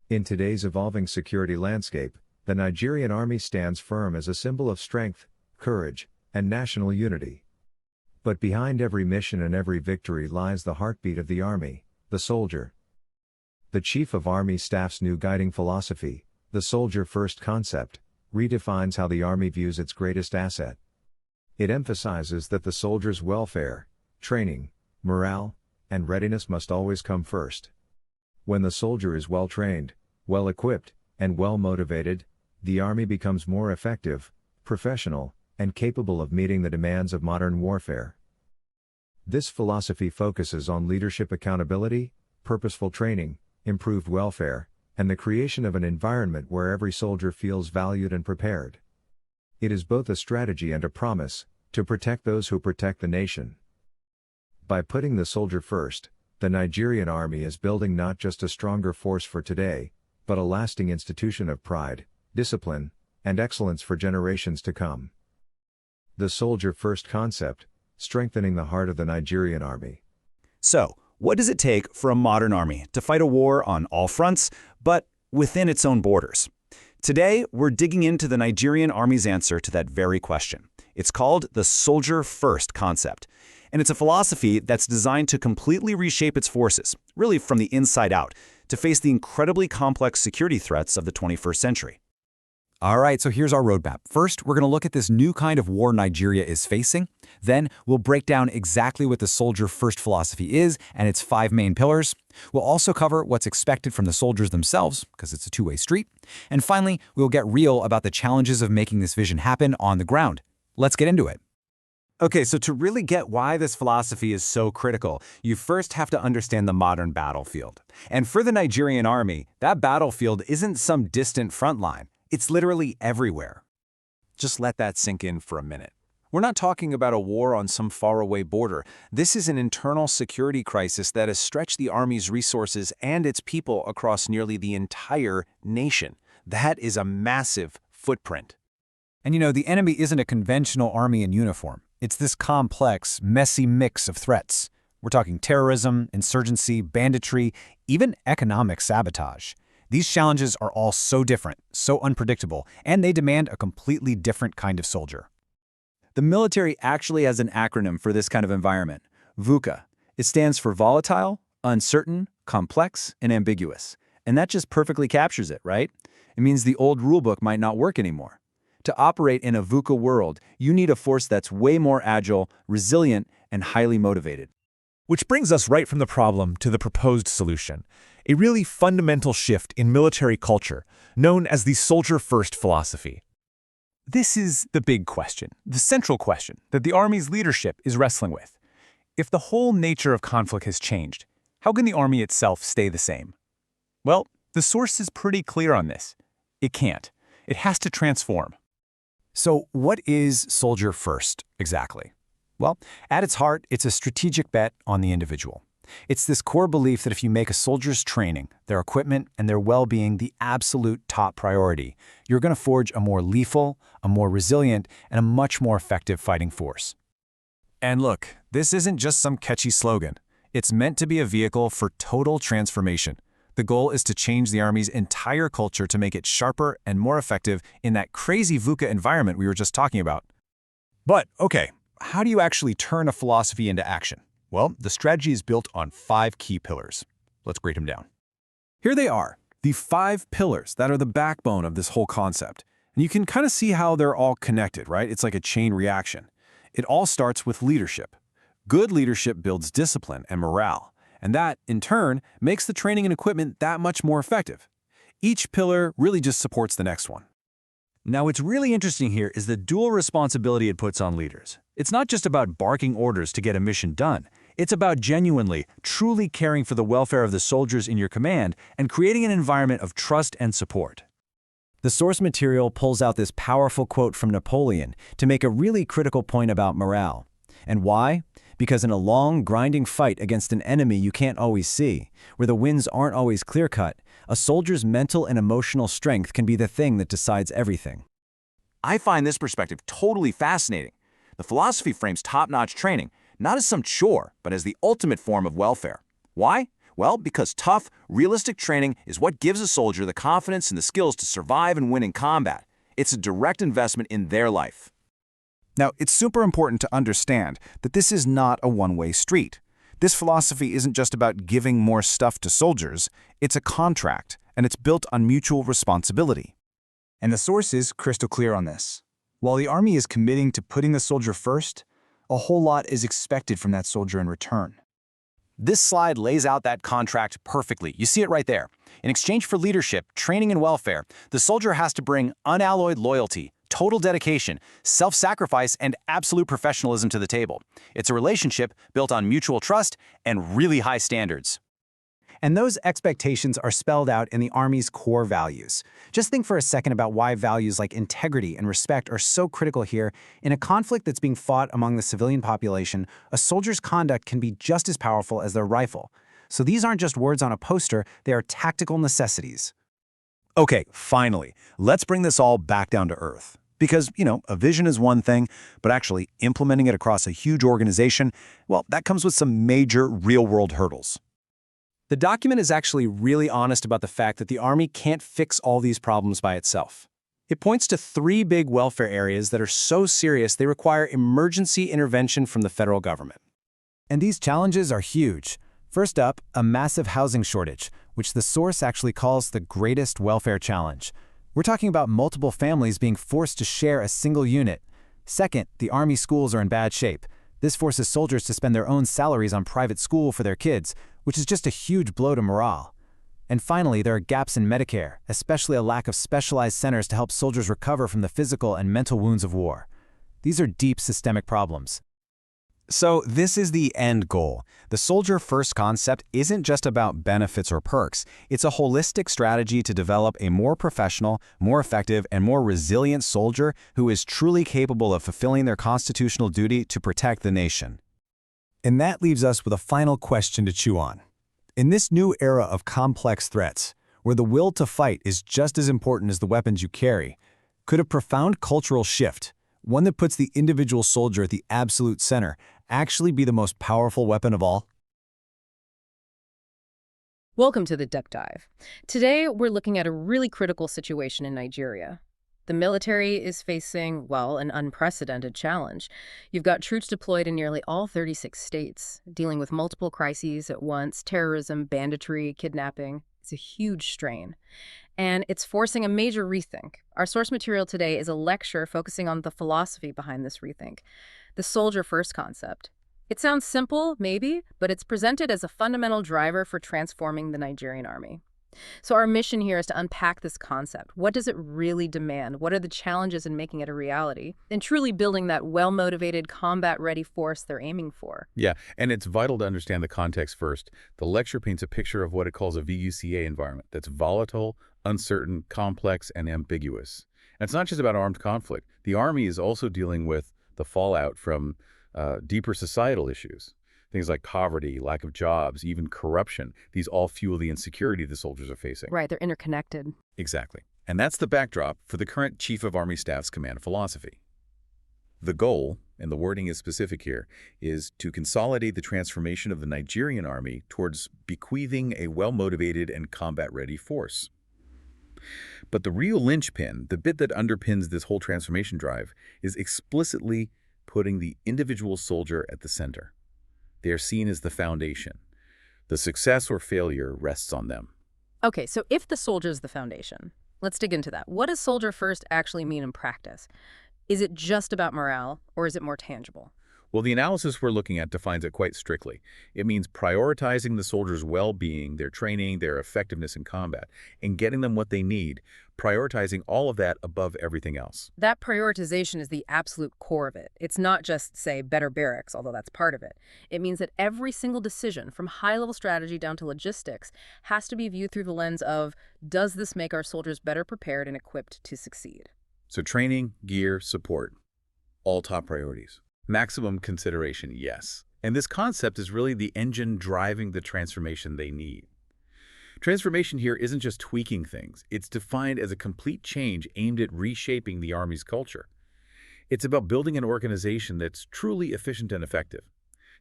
In today's evolving security landscape, the Nigerian Army stands firm as a symbol of strength, courage, and national unity. But behind every mission and every victory lies the heartbeat of the Army, the soldier. The Chief of Army Staff's new guiding philosophy, the soldier-first concept, redefines how the Army views its greatest asset. It emphasizes that the soldier's welfare, training, morale, and readiness must always come first. When the soldier is well-trained, well-equipped, and well-motivated, the Army becomes more effective, professional, and capable of meeting the demands of modern warfare. This philosophy focuses on leadership accountability, purposeful training, improved welfare, and the creation of an environment where every soldier feels valued and prepared. It is both a strategy and a promise, to protect those who protect the nation. By putting the soldier first, the Nigerian Army is building not just a stronger force for today, but a lasting institution of pride, discipline, and excellence for generations to come. The soldier-first concept, strengthening the heart of the Nigerian Army. So, what does it take for a modern army to fight a war on all fronts, but within its own borders? Today, we're digging into the Nigerian Army's answer to that very question. It's called the soldier-first concept, and it's a philosophy that's designed to completely reshape its forces, really from the inside out, to face the incredibly complex security threats of the 21st century. All right, so here's our roadmap. First, we're going to look at this new kind of war Nigeria is facing. Then, we'll break down exactly what the soldier-first philosophy is and its 5 main pillars. We'll also cover what's expected from the soldiers themselves, because it's a two-way street. And finally, we'll get real about the challenges of making this vision happen on the ground. Let's get into it. Okay, so to really get why this philosophy is so critical, you first have to understand the modern battlefield. And for the Nigerian Army, that battlefield isn't some distant front line. It's literally everywhere. Just let that sink in for a minute. We're not talking about a war on some faraway border. This is an internal security crisis that has stretched the Army's resources and its people across nearly the entire nation. That is a massive footprint. And you know, the enemy isn't a conventional army in uniform. It's this complex, messy mix of threats. We're talking terrorism, insurgency, banditry, even economic sabotage. These challenges are all so different, so unpredictable, and they demand a completely different kind of soldier. The military actually has an acronym for this kind of environment, VUCA. It stands for volatile, uncertain, complex, and ambiguous. And that just perfectly captures it, right? It means the old rulebook might not work anymore. To operate in a VUCA world, you need a force that's way more agile, resilient, and highly motivated. Which brings us right from the problem to the proposed solution, a really fundamental shift in military culture, known as the soldier-first philosophy. This is the big question, the central question that the Army's leadership is wrestling with. If the whole nature of conflict has changed, how can the Army itself stay the same? Well, the source is pretty clear on this. It can't. It has to transform. So what is soldier first exactly? Well, at its heart, it's a strategic bet on the individual. It's this core belief that if you make a soldier's training, their equipment, and their well-being the absolute top priority, you're going to forge a more lethal, a more resilient, and a much more effective fighting force. And look, this isn't just some catchy slogan. It's meant to be a vehicle for total transformation. The goal is to change the Army's entire culture to make it sharper and more effective in that crazy VUCA environment we were just talking about. But, okay, how do you actually turn a philosophy into action? Well, the strategy is built on 5 key pillars. Let's break them down. Here they are, the 5 pillars that are the backbone of this whole concept. And you can kind of see how they're all connected, right? It's like a chain reaction. It all starts with leadership. Good leadership builds discipline and morale. And that, in turn, makes the training and equipment that much more effective. Each pillar really just supports the next one. Now, what's really interesting here is the dual responsibility it puts on leaders. It's not just about barking orders to get a mission done. It's about genuinely, truly caring for the welfare of the soldiers in your command and creating an environment of trust and support. The source material pulls out this powerful quote from Napoleon to make a really critical point about morale. And why? Because in a long, grinding fight against an enemy you can't always see, where the wins aren't always clear-cut, a soldier's mental and emotional strength can be the thing that decides everything. I find this perspective totally fascinating. The philosophy frames top-notch training, not as some chore, but as the ultimate form of welfare. Why? Well, because tough, realistic training is what gives a soldier the confidence and the skills to survive and win in combat. It's a direct investment in their life. Now, it's super important to understand that this is not a one-way street. This philosophy isn't just about giving more stuff to soldiers, it's a contract, and it's built on mutual responsibility. And the source is crystal clear on this. While the Army is committing to putting the soldier first, a whole lot is expected from that soldier in return. This slide lays out that contract perfectly. You see it right there. In exchange for leadership, training, and welfare, the soldier has to bring unalloyed loyalty, total dedication, self-sacrifice, and absolute professionalism to the table. It's a relationship built on mutual trust and really high standards. And those expectations are spelled out in the Army's core values. Just think for a second about why values like integrity and respect are so critical here. In a conflict that's being fought among the civilian population, a soldier's conduct can be just as powerful as their rifle. So these aren't just words on a poster, they are tactical necessities. Okay, finally, let's bring this all back down to earth. Because, a vision is one thing, but actually implementing it across a huge organization, well, that comes with some major real-world hurdles. The document is actually really honest about the fact that the Army can't fix all these problems by itself. It points to 3 big welfare areas that are so serious they require emergency intervention from the federal government. And these challenges are huge. First up, a massive housing shortage, which the source actually calls the greatest welfare challenge. We're talking about multiple families being forced to share a single unit. Second, the Army schools are in bad shape. This forces soldiers to spend their own salaries on private school for their kids, which is just a huge blow to morale. And finally, there are gaps in Medicare, especially a lack of specialized centers to help soldiers recover from the physical and mental wounds of war. These are deep systemic problems. So this is the end goal. The soldier-first concept isn't just about benefits or perks. It's a holistic strategy to develop a more professional, more effective, and more resilient soldier who is truly capable of fulfilling their constitutional duty to protect the nation. And that leaves us with a final question to chew on. In this new era of complex threats, where the will to fight is just as important as the weapons you carry, could a profound cultural shift, one that puts the individual soldier at the absolute center, actually be the most powerful weapon of all? Welcome to the Deep Dive. Today, we're looking at a really critical situation in Nigeria. The military is facing, well, an unprecedented challenge. You've got troops deployed in nearly all 36 states, dealing with multiple crises at once: terrorism, banditry, kidnapping. It's a huge strain. And it's forcing a major rethink. Our source material today is a lecture focusing on the philosophy behind this rethink, the soldier-first concept. It sounds simple, maybe, but it's presented as a fundamental driver for transforming the Nigerian Army. So our mission here is to unpack this concept. What does it really demand? What are the challenges in making it a reality? And truly building that well-motivated, combat-ready force they're aiming for. Yeah, and it's vital to understand the context first. The lecture paints a picture of what it calls a VUCA environment that's volatile, uncertain, complex, and ambiguous. And it's not just about armed conflict. The Army is also dealing with the fallout from deeper societal issues. Things like poverty, lack of jobs, even corruption. These all fuel the insecurity the soldiers are facing. Right, they're interconnected. Exactly. And that's the backdrop for the current Chief of Army Staff's command philosophy. The goal, and the wording is specific here, is to consolidate the transformation of the Nigerian Army towards bequeathing a well-motivated and combat-ready force. But the real linchpin, the bit that underpins this whole transformation drive, is explicitly putting the individual soldier at the center. They are seen as the foundation. The success or failure rests on them. Okay, so if the soldier is the foundation, let's dig into that. What does soldier first actually mean in practice? Is it just about morale, or is it more tangible? Well, the analysis we're looking at defines it quite strictly. It means prioritizing the soldiers' well-being, their training, their effectiveness in combat, and getting them what they need, prioritizing all of that above everything else. That prioritization is the absolute core of it. It's not just, say, better barracks, although that's part of it. It means that every single decision, from high-level strategy down to logistics, has to be viewed through the lens of, does this make our soldiers better prepared and equipped to succeed? So training, gear, support, all top priorities. Maximum consideration, yes. And this concept is really the engine driving the transformation they need. Transformation here isn't just tweaking things. It's defined as a complete change aimed at reshaping the Army's culture. It's about building an organization that's truly efficient and effective.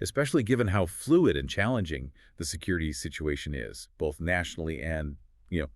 especially given how fluid and challenging the security situation is, both nationally and,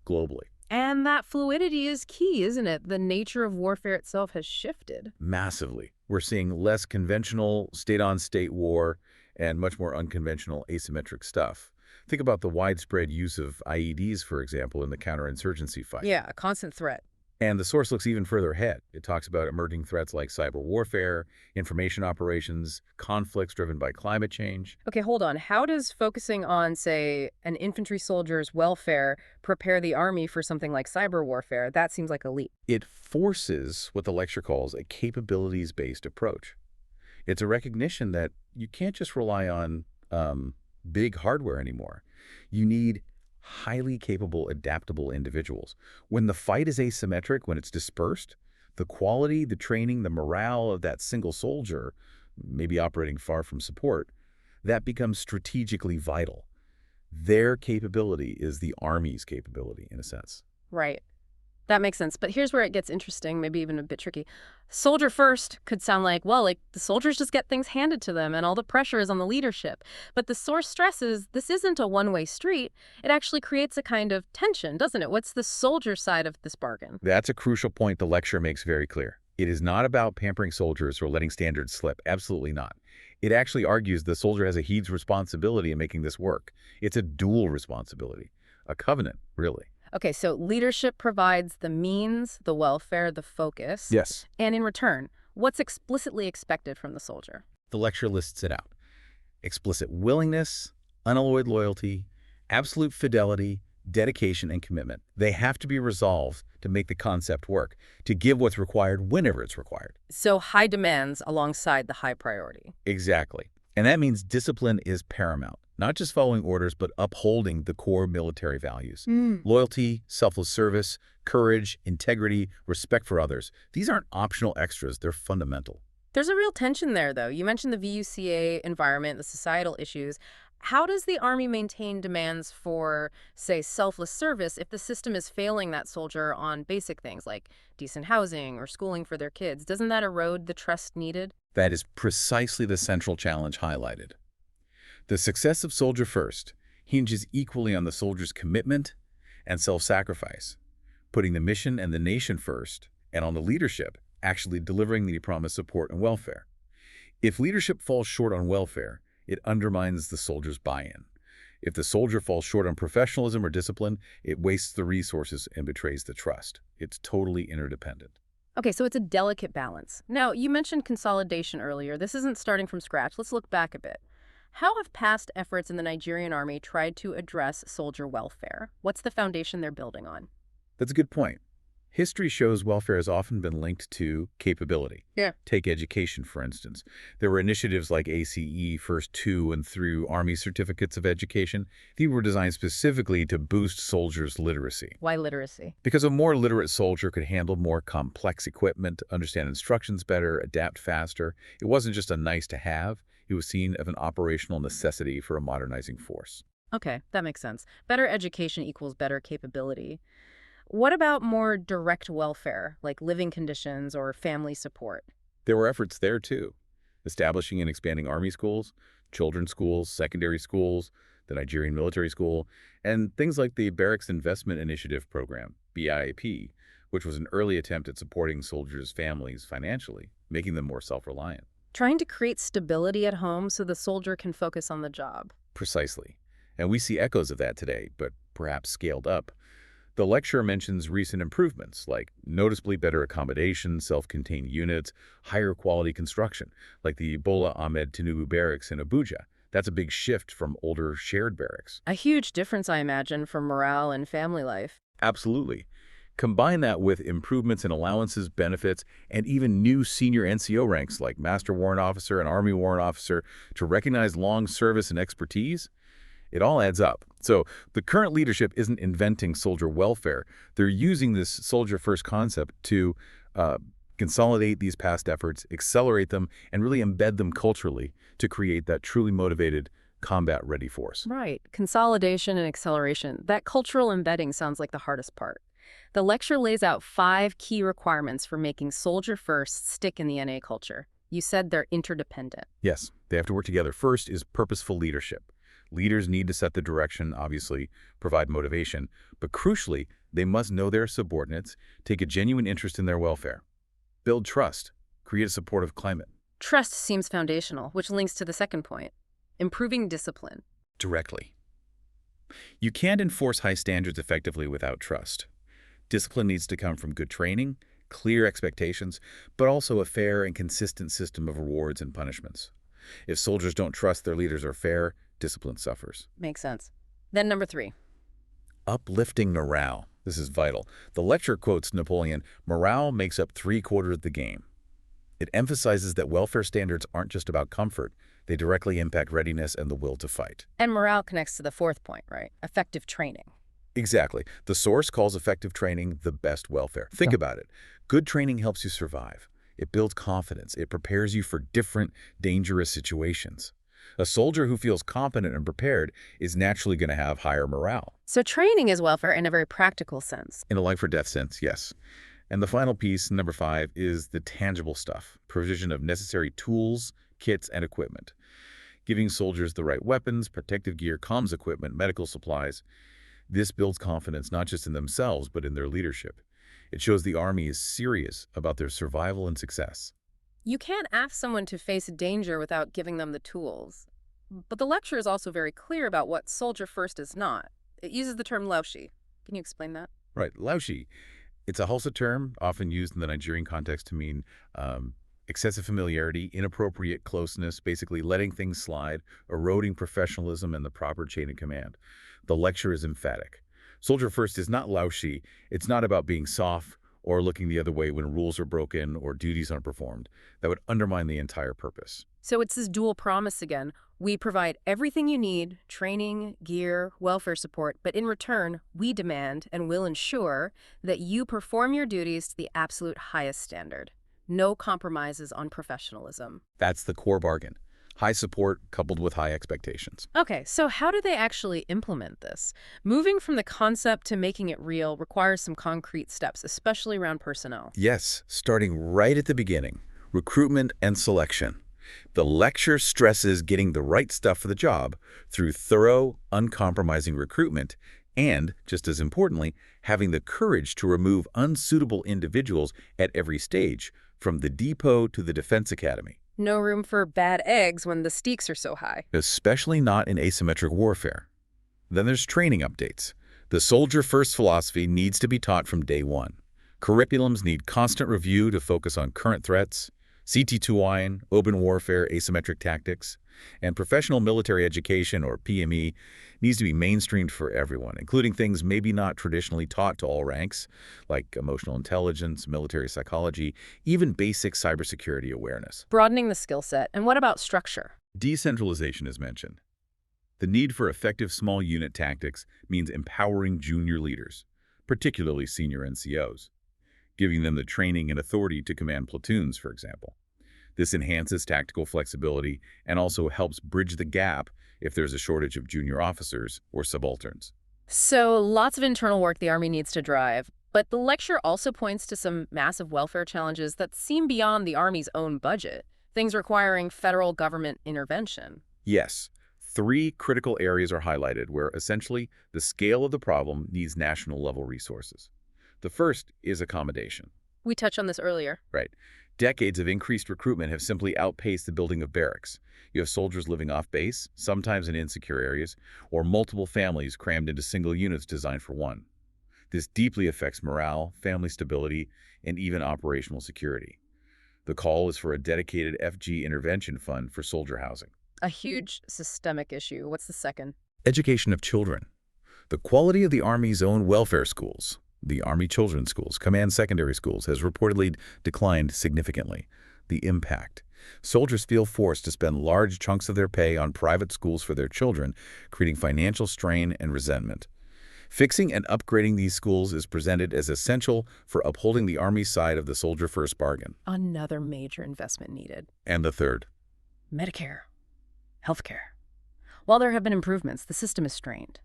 globally. And that fluidity is key, isn't it? The nature of warfare itself has shifted. Massively. We're seeing less conventional state-on-state war and much more unconventional asymmetric stuff. Think about the widespread use of IEDs, for example, in the counterinsurgency fight. Yeah, a constant threat. And the source looks even further ahead. It talks about emerging threats like cyber warfare, information operations, conflicts driven by climate change. Okay, hold on. How does focusing on, say, an infantry soldier's welfare prepare the Army for something like cyber warfare? That seems like a leap. It forces what the lecture calls a capabilities-based approach. It's a recognition that you can't just rely on big hardware anymore. You need highly capable, adaptable individuals. When the fight is asymmetric, when it's dispersed, the quality, the training, the morale of that single soldier, maybe operating far from support, that becomes strategically vital. Their capability is the Army's capability, in a sense. Right. That makes sense. But here's where it gets interesting, maybe even a bit tricky. Soldier first could sound like, well, like the soldiers just get things handed to them and all the pressure is on the leadership. But the source stresses this isn't a one-way street. It actually creates a kind of tension, doesn't it? What's the soldier side of this bargain? That's a crucial point the lecture makes very clear. It is not about pampering soldiers or letting standards slip. Absolutely not. It actually argues the soldier has a huge responsibility in making this work. It's a dual responsibility, a covenant, really. Okay, so leadership provides the means, the welfare, the focus. Yes. And in return, what's explicitly expected from the soldier? The lecture lists it out. Explicit willingness, unalloyed loyalty, absolute fidelity, dedication, and commitment. They have to be resolved to make the concept work, to give what's required whenever it's required. So high demands alongside the high priority. Exactly. And that means discipline is paramount. Not just following orders, but upholding the core military values. Loyalty, selfless service, courage, integrity, respect for others. These aren't optional extras, they're fundamental. There's a real tension there, though. You mentioned the VUCA environment, the societal issues. How does the Army maintain demands for, say, selfless service if the system is failing that soldier on basic things like decent housing or schooling for their kids? Doesn't that erode the trust needed? That is precisely the central challenge highlighted. The success of Soldier First hinges equally on the soldier's commitment and self-sacrifice, putting the mission and the nation first, and on the leadership actually delivering the promised support and welfare. If leadership falls short on welfare, it undermines the soldier's buy-in. If the soldier falls short on professionalism or discipline, it wastes the resources and betrays the trust. It's totally interdependent. Okay, so it's a delicate balance. Now, you mentioned consolidation earlier. This isn't starting from scratch. Let's look back a bit. How have past efforts in the Nigerian Army tried to address soldier welfare? What's the foundation they're building on? That's a good point. History shows welfare has often been linked to capability. Yeah. Take education, for instance. There were initiatives like ACE, first 2 and through Army certificates of education. These were designed specifically to boost soldiers' literacy. Why literacy? Because a more literate soldier could handle more complex equipment, understand instructions better, adapt faster. It wasn't just a nice to have. It was seen as an operational necessity for a modernizing force. Okay, that makes sense. Better education equals better capability. What about more direct welfare, like living conditions or family support? There were efforts there, too. Establishing and expanding Army schools, children's schools, secondary schools, the Nigerian Military School, and things like the Barracks Investment Initiative Program, BIP, which was an early attempt at supporting soldiers' families financially, making them more self-reliant. Trying to create stability at home so the soldier can focus on the job. Precisely. And we see echoes of that today, but perhaps scaled up. The lecture mentions recent improvements, like noticeably better accommodation, self-contained units, higher quality construction, like the Bola Ahmed Tinubu Barracks in Abuja. That's a big shift from older shared barracks. A huge difference, I imagine, for morale and family life. Absolutely. Combine that with improvements in allowances, benefits, and even new senior NCO ranks like Master Warrant Officer and Army Warrant Officer to recognize long service and expertise. It all adds up. So the current leadership isn't inventing soldier welfare. They're using this soldier-first concept to consolidate these past efforts, accelerate them, and really embed them culturally to create that truly motivated, combat-ready force. Right. Consolidation and acceleration. That cultural embedding sounds like the hardest part. The lecture lays out 5 key requirements for making soldier first stick in the NA culture. You said they're interdependent. Yes, they have to work together. First is purposeful leadership. Leaders need to set the direction, obviously, provide motivation, but crucially, they must know their subordinates, take a genuine interest in their welfare, build trust, create a supportive climate. Trust seems foundational, which links to the second point, improving discipline. Directly. You can't enforce high standards effectively without trust. Discipline needs to come from good training, clear expectations, but also a fair and consistent system of rewards and punishments. If soldiers don't trust their leaders are fair, discipline suffers. Makes sense. Then number 3. Uplifting morale. This is vital. The lecture quotes Napoleon, "Morale makes up 3/4 of the game." It emphasizes that welfare standards aren't just about comfort. They directly impact readiness and the will to fight. And morale connects to the 4th point, right? Effective training. Exactly. The source calls effective training the best welfare. Think about it. Good training helps you survive. It builds confidence. It prepares you for different, dangerous situations. A soldier who feels competent and prepared is naturally going to have higher morale. So training is welfare in a very practical sense. In a life-or-death sense, yes. And the final piece, number 5, is the tangible stuff. Provision of necessary tools, kits, and equipment. Giving soldiers the right weapons, protective gear, comms equipment, medical supplies. This builds confidence not just in themselves, but in their leadership. It shows the Army is serious about their survival and success. You can't ask someone to face danger without giving them the tools. But the lecture is also very clear about what soldier first is not. It uses the term laushi. Can you explain that? Right, laushi. It's a Hausa term often used in the Nigerian context to mean excessive familiarity, inappropriate closeness, basically letting things slide, eroding professionalism and the proper chain of command. The lecture is emphatic. Soldier first is not laushi. It's not about being soft or looking the other way when rules are broken or duties aren't performed. That would undermine the entire purpose. So it's this dual promise again. We provide everything you need, training, gear, welfare support, but in return, we demand and will ensure that you perform your duties to the absolute highest standard. No compromises on professionalism. That's the core bargain. High support coupled with high expectations. Okay, so how do they actually implement this? Moving from the concept to making it real requires some concrete steps, especially around personnel. Yes, starting right at the beginning, recruitment and selection. The lecture stresses getting the right stuff for the job through thorough, uncompromising recruitment and, just as importantly, having the courage to remove unsuitable individuals at every stage, from the depot to the defense academy. No room for bad eggs when the stakes are so high. Especially not in asymmetric warfare. Then there's training updates. The soldier-first philosophy needs to be taught from day one. Curriculums need constant review to focus on current threats, CT2I, open warfare, asymmetric tactics, and professional military education, or PME, needs to be mainstreamed for everyone, including things maybe not traditionally taught to all ranks, like emotional intelligence, military psychology, even basic cybersecurity awareness. Broadening the skill set. And what about structure? Decentralization is mentioned. The need for effective small unit tactics means empowering junior leaders, particularly senior NCOs, giving them the training and authority to command platoons, for example. This enhances tactical flexibility and also helps bridge the gap if there's a shortage of junior officers or subalterns. So lots of internal work the Army needs to drive, but the lecture also points to some massive welfare challenges that seem beyond the Army's own budget, things requiring federal government intervention. Yes, 3 critical areas are highlighted where essentially the scale of the problem needs national-level resources. The first is accommodation. We touched on this earlier. Right. Decades of increased recruitment have simply outpaced the building of barracks. You have soldiers living off base, sometimes in insecure areas, or multiple families crammed into single units designed for one. This deeply affects morale, family stability, and even operational security. The call is for a dedicated FG intervention fund for soldier housing. A huge systemic issue. What's the second? Education of children. The quality of the Army's own welfare schools, the Army Children's Schools, command secondary schools, has reportedly declined significantly. The impact. Soldiers feel forced to spend large chunks of their pay on private schools for their children, creating financial strain and resentment. Fixing and upgrading these schools is presented as essential for upholding the Army's side of the soldier-first bargain. Another major investment needed. And the third. Medicare. Healthcare. While there have been improvements, the system is strained.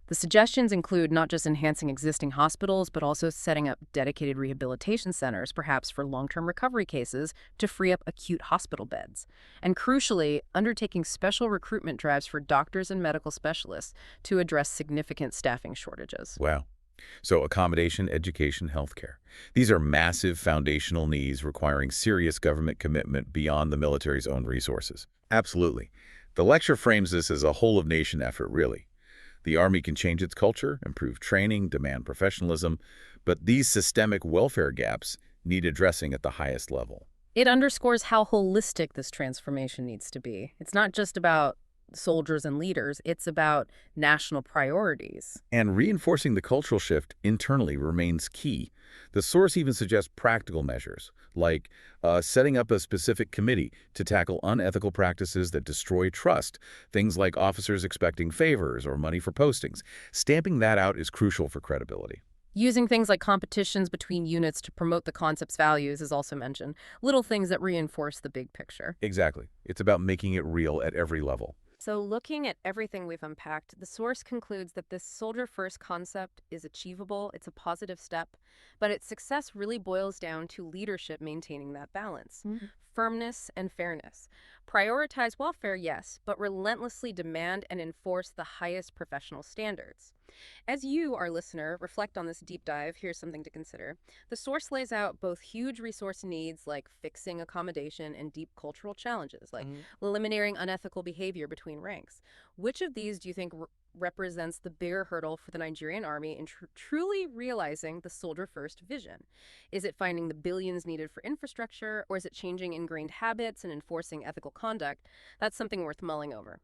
The suggestions include not just enhancing existing hospitals, but also setting up dedicated rehabilitation centers, perhaps for long-term recovery cases, to free up acute hospital beds. And crucially, undertaking special recruitment drives for doctors and medical specialists to address significant staffing shortages. Wow. So accommodation, education, healthcare. These are massive foundational needs requiring serious government commitment beyond the military's own resources. Absolutely. The lecture frames this as a whole-of-nation effort, really. The Army can change its culture, improve training, demand professionalism, but these systemic welfare gaps need addressing at the highest level. It underscores how holistic this transformation needs to be. It's not just about soldiers and leaders, it's about national priorities. And reinforcing the cultural shift internally remains key. The source even suggests practical measures, like setting up a specific committee to tackle unethical practices that destroy trust, things like officers expecting favors or money for postings. Stamping that out is crucial for credibility. Using things like competitions between units to promote the concept's values is also mentioned, little things that reinforce the big picture. Exactly. It's about making it real at every level. So looking at everything we've unpacked, the source concludes that this soldier-first concept is achievable, it's a positive step, but its success really boils down to leadership maintaining that balance. Firmness and fairness. Prioritize welfare, yes, but relentlessly demand and enforce the highest professional standards. As you, our listener, reflect on this deep dive, here's something to consider. The source lays out both huge resource needs like fixing accommodation and deep cultural challenges like eliminating unethical behavior between ranks. Which of these do you think represents the bigger hurdle for the Nigerian Army in truly realizing the soldier-first vision? Is it finding the billions needed for infrastructure, or is it changing ingrained habits and enforcing ethical conduct? That's something worth mulling over.